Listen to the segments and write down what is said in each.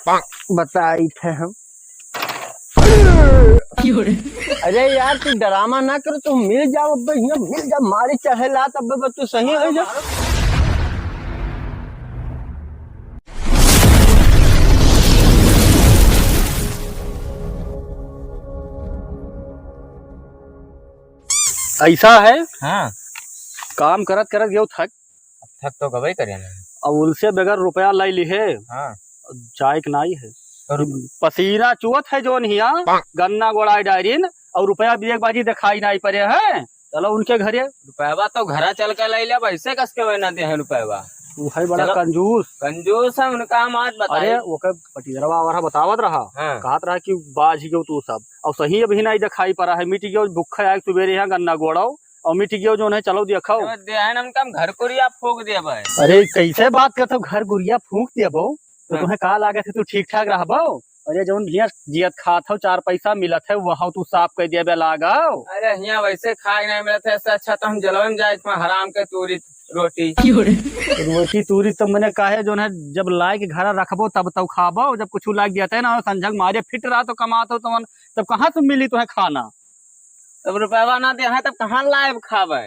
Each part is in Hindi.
बताई थे हम। अरे यार तू ड्रामा ना करो, तू मिल जाओ अब यहाँ, मिल जा मारी चढ़े ला तब तू सही हो जा। ऐसा है। हाँ, काम करत करत गयो थक। थक तो गवाही करे ना। अब उनसे बगैर रुपया लाई ली है। हाँ, जायक नहीं है। और पसीना चुअत है जोन हिया गन्ना गोड़ाई डायरीन और रुपया भी एक बाजी दिखाई नहीं पड़े है। चलो उनके घरे। रुपया तो घरा चल कर ले लिया, वैसे कस के ना दे रुपया। वो है बड़ा कंजूस। कंजूस है उनका मत बताइए। अरे वो के पटीरवा वाला बतावत रहा। हाँ। कहत रहा कि बाज ही गयो तू सब और सही अभी नहीं दिखाई पड़ा है। मिट गयो भूखा आए सुबेरे यहाँ गन्ना गोड़ाओ और मिट गयो जो है। चलो देखो घर कुरिया फूक दिया भाई। अरे कैसे बात करते हो, घर गुड़िया फूक दिया बो तो तुम्हें कहा लागे थे तू ठीक ठाक रह बो। अरे जो जियत खात हो 4 पैसा मिलत है वहाँ तू साफ कर दिया लगाओ। अरे यहाँ वैसे खाए नहीं मिलता है, इससे अच्छा तो हम जलवन जाए इसमें हराम के तूरी रोटी रोटी तूरी तो मैंने कहा जो है जब लाए के घर रखबो तब तब खाबो। जब कुछ लाग जाता है ना संझक मारे फिट रहा तो कमाते हो तो तब कहाँ से मिली तुम्हें खाना। तब रुपया ना दे है तब कहाँ लाए खावे।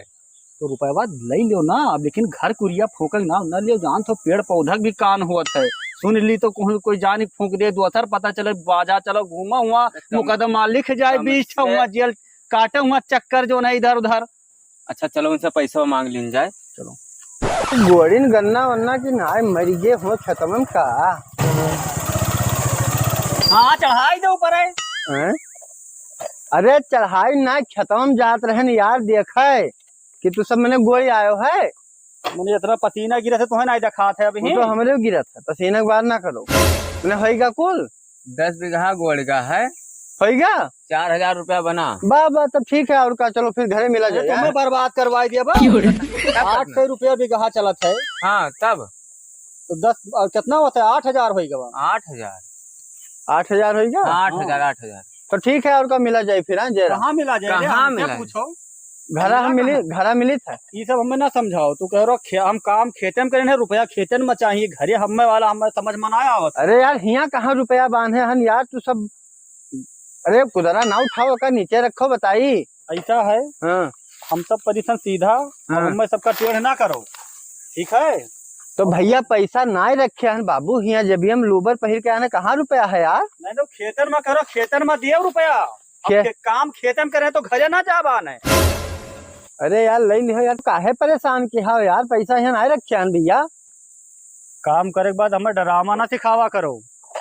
तो रुपया ले लो ना, अब लेकिन घर कुरिया फूक ना न लियो। जान तो पेड़ पौधा भी कान हुआ है, सुन ली तो कोई जान फूक दे दो असर पता चले बाजा चलो घूमा हुआ मुकदमा लिख जाए बीच हुआ जेल काटे हुआ चक्कर जो है इधर उधर। अच्छा चलो उनसे पैसा मांग लीन जाए। चलो गोड़ीन गन्ना वन्ना की ना मरी गे हो खत्म का। हाँ चढ़ाई दो ऊपर है। अरे चढ़ाई ना खत्म जात रहे यार। देखे कि तू सब मैंने गोली आयो है। मैंने इतना पसीना गिरा था तुम्हें नहीं देखा था अभी। तो हमरे गिरा था पसीना के बात ना करो। मैंने होएगा कुल 10 बीघा गोड़ का है। होएगा 4000 रुपया बना। बा तब ठीक है और का। चलो फिर घरे मिला जाए। तुम्हें बर्बाद करवा दिया 800 रुपया बीघा चलत है। हाँ तब तो 10 और कितना होता है 8000 होएगा। 8000 होएगा। 8000 तो ठीक है और का मिला जाए फिर। कहाँ मिला जाए, कहाँ मिला पूछो। घरा मिली था। ये सब हमें ना समझाओ। तू कह रहा हम काम खेते में करे रुपया खेते में चाहिए घरे हमें वाला हमें समझ में आया होता। अरे यार यहाँ कहाँ रुपया बांधे हन यार तू सब। अरे कुदरा ना उठाओ का नीचे रखो बताई। ऐसा है। हाँ। हम सब पोजीशन सीधा। हाँ। हमें सबका टेढ़ ना करो ठीक है। तो भैया पैसा ना रखे हन बाबू यहाँ जब हम लोबर पहिर के आने कहाँ रुपया है यार। नहीं तो खेतन में करो, खेतन में दियो रुपया। काम खेतन करे तो घरे ना जा बाने। अरे यार ले लियो यार काहे परेशान किया हो यार। पैसा यहाँ नहीं रखे हन भैया। काम करे के बाद हमें डरामा ना सिखावा करो।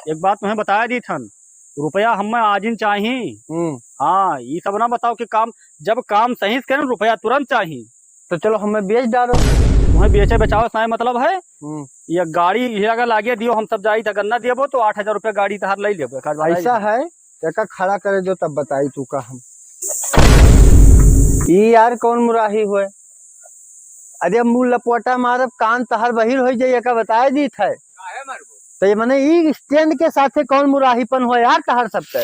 एक बात तुम्हें बताया दी थन रुपया हमें आजिन चाहिए। हाँ ये सब ना बताओ कि काम जब काम सही से करें रुपया तुरंत चाहिए। तो चलो हमें बेच डालो। तुम्हें बेचे बचाओ साय मतलब है। ये गाड़ी अगर लागे दियो हम सब जाई गन्ना दियो तो 8000 रुपया गाड़ी तहार ले लियो। ऐसा है एक खड़ा करे दो तब बताई तू का हम। ये यार कौन मुराही हुए। अरे मुँह लपोटा मारब कान तहार बहिर हो जाए का बताए दी थे। तो ये मैंने ई स्टैंड के साथे कौन मुराहीपन हो यार तहार सबसे।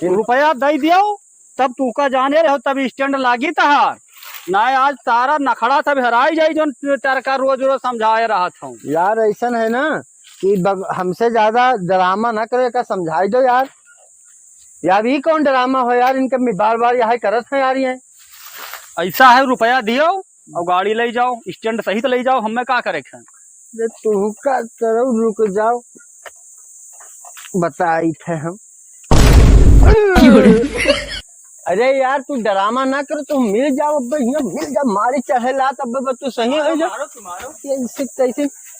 रुपया दे दियो तब तू का जाने रहो तब स्टैंड लागी तहार ना। आज तारा नखड़ा सब हराई जाये जो तरका रोज रोज समझाए रहा था यार। ऐसा है ना कि हमसे ज्यादा ड्रामा ना करे का समझाई दो यार। यार ये कौन ड्रामा हो यार। इनके बार बार यहाँ करत है यार। ये ऐसा है रुपया दियो और गाड़ी ले जाओ स्टैंड सही तो ले जाओ। हमें क्या करे तू का करो रुक जाओ बताई थे हम। अरे यार तू ड्रामा ना करो, तू मिल जाओ अब यहाँ मिल जा मारी चढ़े ला तब तू सही हो जा।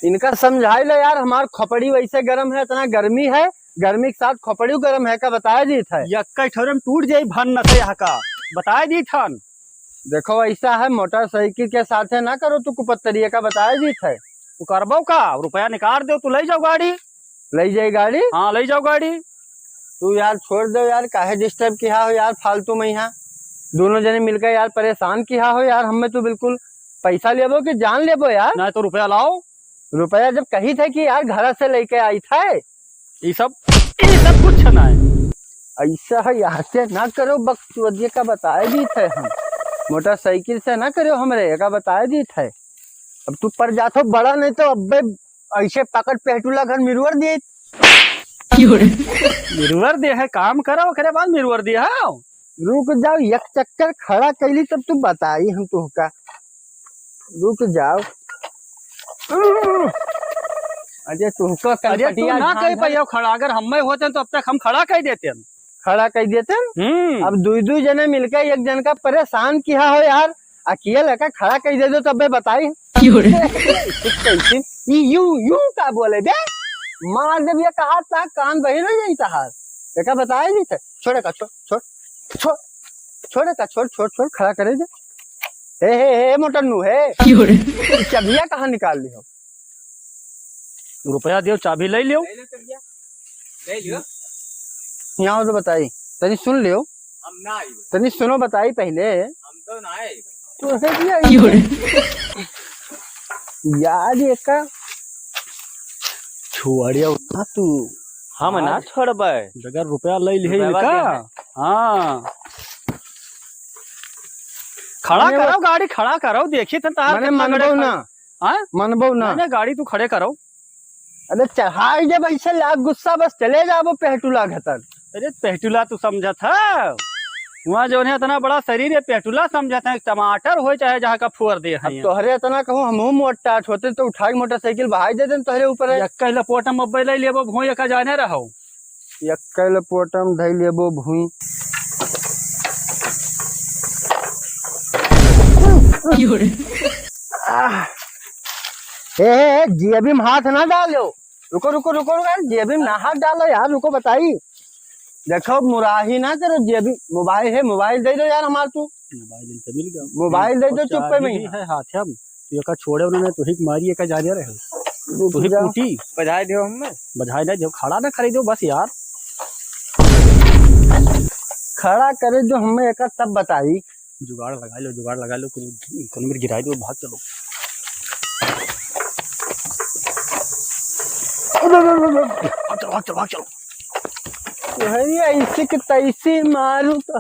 इनका समझाई लो यार। हमार खोपड़ी वैसे गर्म है, इतना गर्मी है, गर्मी के साथ खोपड़ी गर्म है का बताया दी था। यक्का ठोरम टूट जाये भन न यहाँ का बताया दी था। देखो ऐसा है मोटरसाइकिल के साथ है ना करो तू कुपत्तरिया का बताया दी था। तू करबो का रुपया निकाल दो तू ले जाओ गाड़ी। ले जाए गाड़ी। हाँ ले जाओ गाड़ी। तू यार छोड़ दो यार काहे डिस्टर्ब किया हो यार फालतू में। यहाँ दोनों जने मिलकर यार परेशान किया हो यार। हमें तो बिल्कुल पैसा लेबो कि जान लेबो यार। ना तो रुपया लाओ। रुपया जब कही थे कि यार घर से लेके आई थे। ये सब कुछ ना है। ऐसा है यहाँ से ना करो बकचोदिया का बताए दी थे हम। मोटरसाइकिल से ना करो हमरे का बताए दी थे। अब तू पर जातो बड़ा नहीं तो अब ऐसे पकड़ पेटूला घर मिरवर दी। मिरवर दे है काम करो ओकरे बाद मिरवर दे है। रुक जाओ एक चक्कर खड़ा कैली तब तू बताई हम तुहका। रुक जाओ। अरे तुहका अरे तू ना कह पाइयो खड़ा, अगर हमें होते तो अब तक हम खड़ा कह देते। खड़ा कर देते। अब दो जने मिलकर एक जन का परेशान किया हो यार, अकेले का खड़ा कर दे दो तब मैं बताई। यू का बोले बे मार जब ये कहा था कान बही रह जाई तहार बेटा बताए नहीं थे। छोड़े का छोड़ छोड़ छोड़ छोड़े का छोड़ छोड़ छोड़ खड़ा करे दे। हे मोटन्नू है चाबिया कहाँ निकाल ली हो? रुपया दियो चाबी ले लियो। यहाँ तो बताई तनी सुन लियो। तनी सुनो बताई पहले। हम तो ना आए। यार ये का छोड़िया तू हम ना छोड़बे बगैर रुपया ले लिए का। हाँ खड़ा करो गाड़ी खड़ा करो देखी तो मनबो ना। हाँ मनबो ना गाड़ी तू खड़े करो। अरे चढ़ाई जब ऐसे लाख गुस्सा बस चले जाबो पेहटुला घतर। अरे पेहटुला तू समझा था वहाँ जो है इतना बड़ा शरीर है पेहटुला समझा था। टमाटर हो चाहे जहाँ का फोर दे है तोहरे इतना कहूँ हम मोटा होते तो उठा के मोटरसाइकिल बहाई दे तोहरे ऊपर। लपोटम मोबाइल लेबो भूई का जाने रहो। लपोटम धै लेबो भूई। जेबी में हाथ ना डालो। रुको रुको रुको जेबी में ना हाथ डालो यार। रुको बताई देखो मुराही ना करो जेबी। मोबाइल है मोबाइल दे दो यार हमार। तू मोबाइल दे दो चुप पे में है हाथ हम ये का छोड़े उन्होंने तो ही मारी का जा रहे हो तो ही टूटी बधाई दो। हमें बधाई नहीं दो खड़ा ना खरीदो बस यार। खड़ा करे जो हमें एक तब बताई। जुगाड़ लगा लो कुछ गिरा दो भाग चलो। भाग चलो ऐसे कि तैसे मारू तो।